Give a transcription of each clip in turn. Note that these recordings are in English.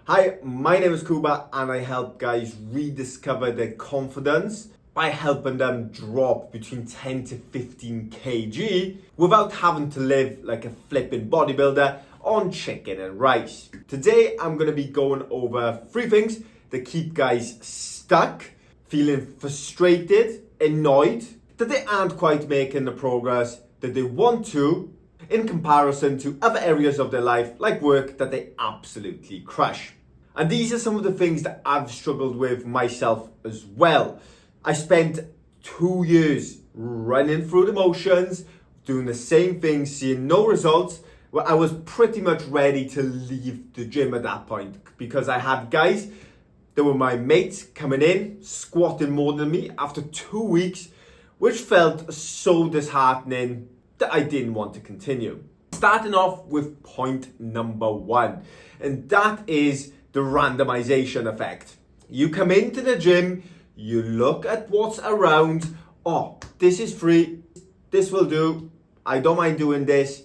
Hi, my name is Kuba and I help guys rediscover their confidence by helping them drop between 10 to 15 kg without having to live like a flipping bodybuilder on chicken and rice. Today I'm going to be going over 3 things that keep guys stuck, feeling frustrated, annoyed, that they aren't quite making the progress that they want to in comparison to other areas of their life like work that they absolutely crush. And these are some of the things that I've struggled with myself as well. I spent 2 years running through the motions, doing the same thing, seeing no results, where I was pretty much ready to leave the gym at that point because I had guys that were my mates coming in, squatting more than me after 2 weeks, which felt so disheartening that I didn't want to continue. Starting off with point number 1, and that is the randomization effect. You come into the gym, you look at what's around, oh, this is free, this will do, I don't mind doing this,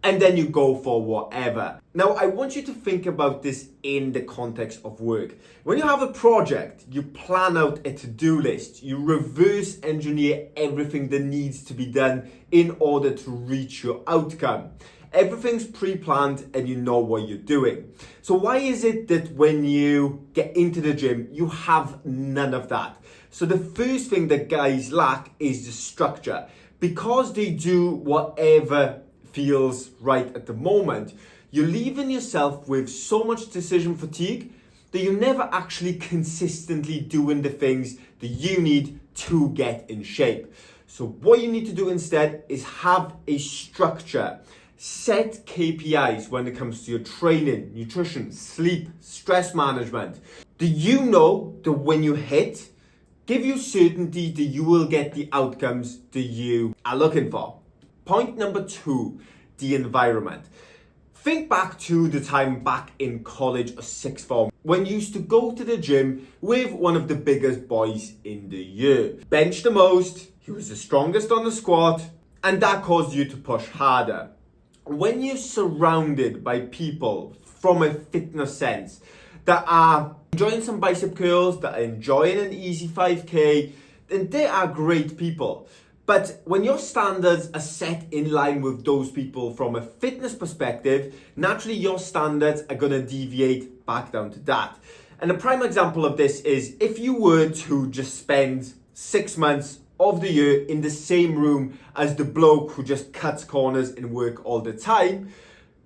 and then you go for whatever. Now, I want you to think about this in the context of work. When you have a project, you plan out a to-do list, you reverse engineer everything that needs to be done in order to reach your outcome. Everything's pre-planned and you know what you're doing. So why is it that when you get into the gym, you have none of that? So the first thing that guys lack is the structure. Because they do whatever feels right at the moment, you're leaving yourself with so much decision fatigue that you're never actually consistently doing the things that you need to get in shape. So what you need to do instead is have a structure. Set KPIs when it comes to your training, nutrition, sleep, stress management. Do you know that when you hit, give you certainty that you will get the outcomes that you are looking for? Point number 2, the environment. Think back to the time back in college or sixth form when you used to go to the gym with one of the biggest boys in the year. Bench the most, he was the strongest on the squat, and that caused you to push harder. When you're surrounded by people from a fitness sense that are enjoying some bicep curls, that are enjoying an easy 5K, then they are great people. But when your standards are set in line with those people from a fitness perspective, naturally your standards are going to deviate back down to that. And a prime example of this is if you were to just spend 6 months of the year in the same room as the bloke who just cuts corners and work all the time,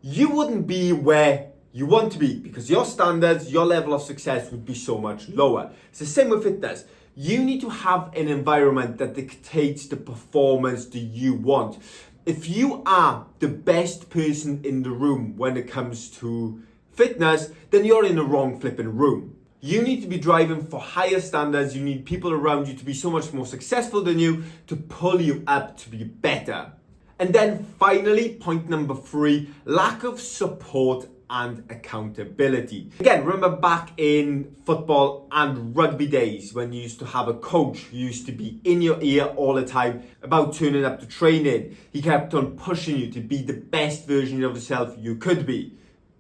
you wouldn't be where you want to be because your standards, your level of success would be so much lower. It's the same with fitness. You need to have an environment that dictates the performance that you want. If you are the best person in the room when it comes to fitness, then you're in the wrong flipping room. You need to be driving for higher standards. You need people around you to be so much more successful than you to pull you up to be better. And then finally, point number 3, lack of support and accountability. Again, remember back in football and rugby days when you used to have a coach who used to be in your ear all the time about turning up to training. He kept on pushing you to be the best version of yourself you could be.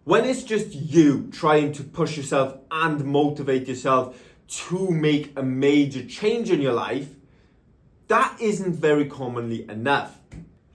When it's just you trying to push yourself and motivate yourself to make a major change in your life, that isn't very commonly enough.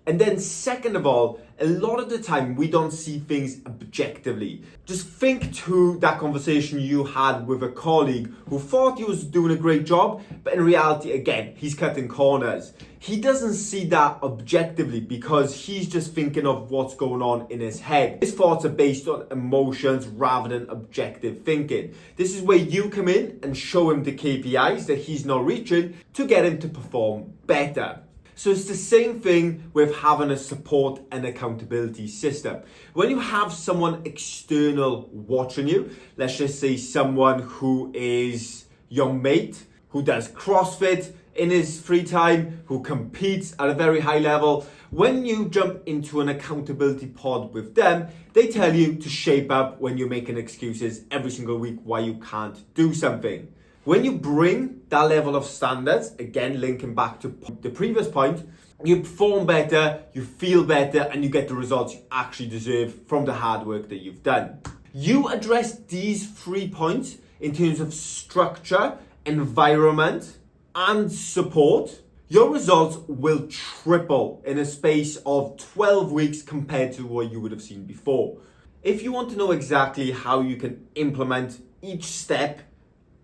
And then second of all, a lot of the time we don't see things objectively. Just think to that conversation you had with a colleague who thought he was doing a great job, but in reality, again, he's cutting corners. He doesn't see that objectively because he's just thinking of what's going on in his head. His thoughts are based on emotions rather than objective thinking. This is where you come in and show him the KPIs that he's not reaching to get him to perform better. So it's the same thing with having a support and accountability system. When you have someone external watching you, let's just say someone who is your mate, who does CrossFit in his free time, who competes at a very high level, when you jump into an accountability pod with them, they tell you to shape up when you're making excuses every single week why you can't do something. When you bring that level of standards, again, linking back to the previous point, you perform better, you feel better, and you get the results you actually deserve from the hard work that you've done. You address these 3 points in terms of structure, environment, and support, your results will triple in a space of 12 weeks compared to what you would have seen before. If you want to know exactly how you can implement each step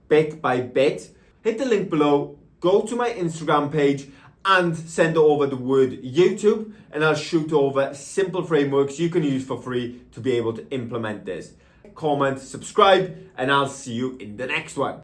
bit by bit, hit the link below, go to my Instagram page and send over the word YouTube, and I'll shoot over simple frameworks you can use for free to be able to implement this. Comment, subscribe, and I'll see you in the next one.